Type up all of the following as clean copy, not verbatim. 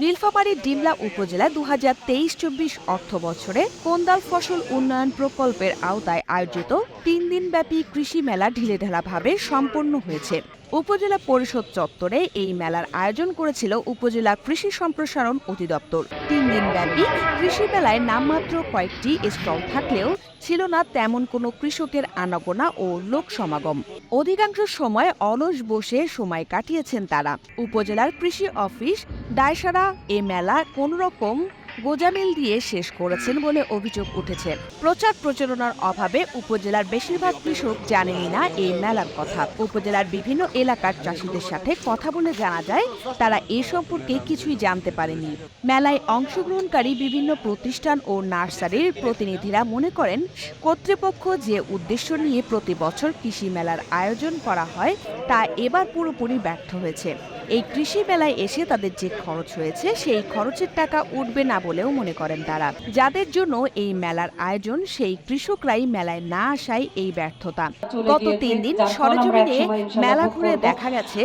নীলফামারী ডিমলা উপজেলায় ২০২৩-২৪ অর্থ বছরে কোন্দাল ফসল উন্নয়ন প্রকল্পের আওতায় আয়োজিত ৩ দিনব্যাপী কৃষি মেলা ঢিলেঢালাভাবে সম্পন্ন হয়েছে। উপজেলা পরিষদ চত্বরে এই মেলার আয়োজন করেছিল উপজেলা কৃষি সম্প্রসারণ অধিদপ্তর। ৩ দিনব্যাপী কৃষি মেলায় নামমাত্র কয়েকটি স্টল থাকলেও ছিল না তেমন কোনো কৃষকের আনাগোনা ও লোক সমাগম। অধিকাংশ সময় অলস বসে সময় কাটিয়েছেন তারা। উপজেলার কৃষি অফিস দায়সারা এ মেলা কোনোরকম গোজামিল দিয়ে শেষ করেছেন বলে অভিযোগ উঠেছে। প্রচার প্রচারণার অভাবে উপজেলার বেশিরভাগ কৃষক জানেনই না এই মেলার কথা। উপজেলার বিভিন্ন এলাকার চাষিদের সাথে কথা বলে জানা যায় তারা এ সম্পর্কে কিছুই জানতে পারেনি। মেলায় অংশগ্রহণকারী বিভিন্ন প্রতিষ্ঠান ও নার্সারির প্রতিনিধিরা মনে করেন কর্তৃপক্ষ যে উদ্দেশ্য নিয়ে প্রতি বছর কৃষি মেলার আয়োজন করা হয় তা এবার পুরোপুরি ব্যর্থ হয়েছে। এই কৃষি মেলায় এসে তাদের যে খরচ হয়েছে সেই খরচের টাকা উঠবে না বলেও মনে করেন তারা। যাদের জন্য এই মেলার আয়োজন সেই কৃষকরাই মেলায় না আসায় এই ব্যর্থতা। গত ৩ দিন সরেজমিনে মেলা ঘুরে দেখা গেছে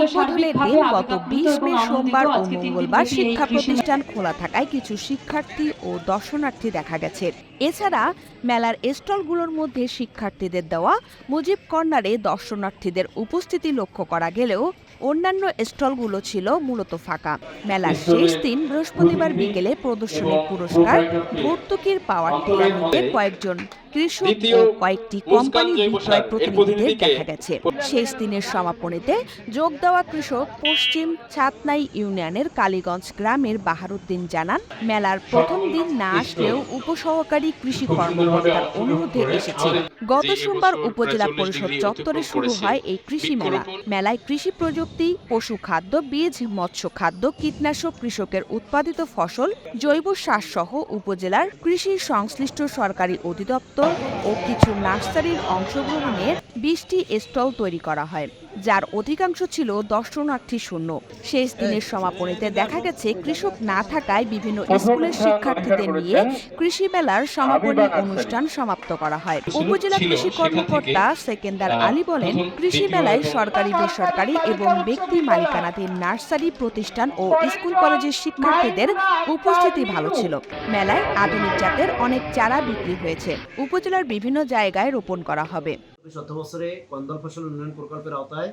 উদ্বোধনের দিন গত ২০ মে সোমবার ও মঙ্গলবার শিক্ষা প্রতিষ্ঠান খোলা থাকায় কিছু শিক্ষার্থী ও দর্শনার্থী দেখা গেছে। এছাড়া মেলার স্টলগুলোর মধ্যে শিক্ষার্থীদের দেওয়া মুজিব কর্নারে দর্শনার্থীদের উপস্থিতি লক্ষ্য করা গেলেও অন্যান্য স্টলগুলো ছিল মূলত ফাঁকা। মেলার শেষ দিন বৃহস্পতিবার বিকেলে প্রদর্শনী পুরস্কার ভর্তুকির পাওয়ার ঠেলা নিতে কয়েকজন কৃষক ও কয়েকটি কোম্পানির বিক্রয় প্রতিনিধিদের দেখা গেছে। শেষ দিনের সমাপনীতে যোগ দেওয়া কৃষক পশ্চিম ছাতনাই ইউনিয়নের কালীগঞ্জ গ্রামের বাহারুদ্দিন জানান, মেলার প্রথম দিন না আসলেও উপসহকারী কৃষি কর্মকর্তার অনুরোধে এসেছে। গত সোমবার উপজেলা পরিষদ চত্বরে শুরু হয় এই কৃষি মেলা। মেলায় কৃষি প্রযুক্তি, পশু খাদ্য, বীজ, মৎস্য খাদ্য, কীটনাশক, কৃষকের উৎপাদিত ফসল, জৈব সার সহ উপজেলার কৃষি সংশ্লিষ্ট সরকারি অধিদপ্তর ও কিছু নার্সারির অংশগ্রহণে ২০টি স্টল তৈরি করা হয়, যার অধিকাংশ ছিল দর্শনার্থী শূন্য। শেষ দিনের সমাপনীতে দেখা গেছে কৃষক না থাকায় বিভিন্ন স্কুলের শিক্ষার্থীদের নিয়ে কৃষি মেলার সমাপনী অনুষ্ঠান সমাপ্ত করা হয়। উপজেলা কৃষি কর্মকর্তা সেকেন্দার আলী বলেন, কৃষি মেলায় সরকারি, বেসরকারি এবং ব্যক্তি মালিকানাধীন নার্সারি প্রতিষ্ঠান ও স্কুল কলেজের শিক্ষার্থীদের উপস্থিতি ভালো ছিল। মেলায় আধুনিক জাতের অনেক চারা বিক্রি হয়েছে। উপজেলার বিভিন্ন জায়গায় রোপণ করা হবে। অর্থ বছরে কোন্দাল ফসল উন্নয়ন প্রকল্পের আওতায়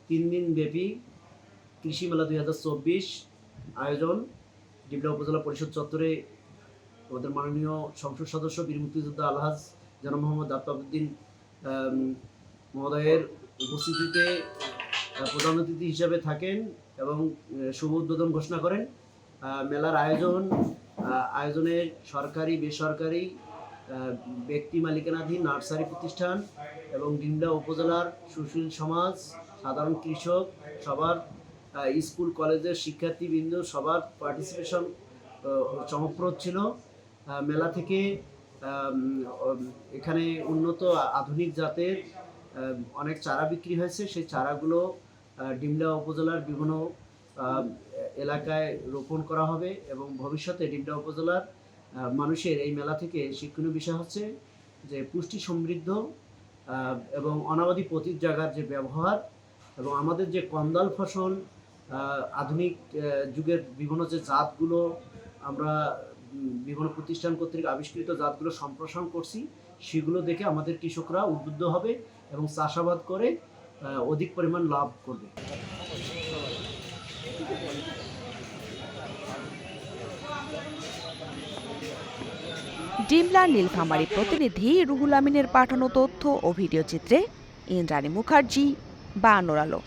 ৩ দিন ব্যাপী কৃষি মেলা ২০২৪ আয়োজন ডিমলা উপজেলা পরিষদ চত্বরে আমাদের মাননীয় সংসদ সদস্য বীর মুক্তিযোদ্ধা আলহাজ জনাব মোহাম্মদ আফতাবউদ্দিন মহোদয়ের উপস্থিতিতে প্রধান অতিথি হিসাবে থাকেন এবং শুভ উদ্বোধন ঘোষণা করেন। মেলার আয়োজনে সরকারি, বেসরকারি, ব্যক্তি মালিকানাধীন নার্সারি প্রতিষ্ঠান এবং ডিমলা উপজেলার সুশীল সমাজ, সাধারণ কৃষক সবার, স্কুল কলেজের শিক্ষার্থীবৃন্দ সবার পার্টিসিপেশন চমকপ্রদ ছিল। মেলা থেকে এখানে উন্নত আধুনিক জাতের অনেক চারা বিক্রি হয়েছে। সেই চারাগুলো ডিমলা উপজেলার বিভিন্ন এলাকায় রোপণ করা হবে এবং ভবিষ্যতে ডিমলা উপজেলার মানুষের এই মেলা থেকে শিক্ষণীয় বিষয় হচ্ছে যে পুষ্টি সমৃদ্ধ এবং অনাবাদী পতিত জায়গার যে ব্যবহার এবং আমাদের যে কোন্দাল ফসল আধুনিক যুগের বিভিন্ন যে জাতগুলো আমরা বিভিন্ন প্রতিষ্ঠান কর্তৃক আবিষ্কৃত জাতগুলো সম্প্রসারণ করছি, সেগুলো দেখে আমাদের কৃষকরা উদ্বুদ্ধ হবে এবং চাষাবাদ করে অধিক পরিমাণ লাভ করবে। ডিমলা নীলফামারী প্রতিনিধি রুহুল আমিনের পাঠানো তথ্য ও ভিডিও চিত্রে ইন্দ্রাণী মুখার্জি, বায়ান্নর আলো।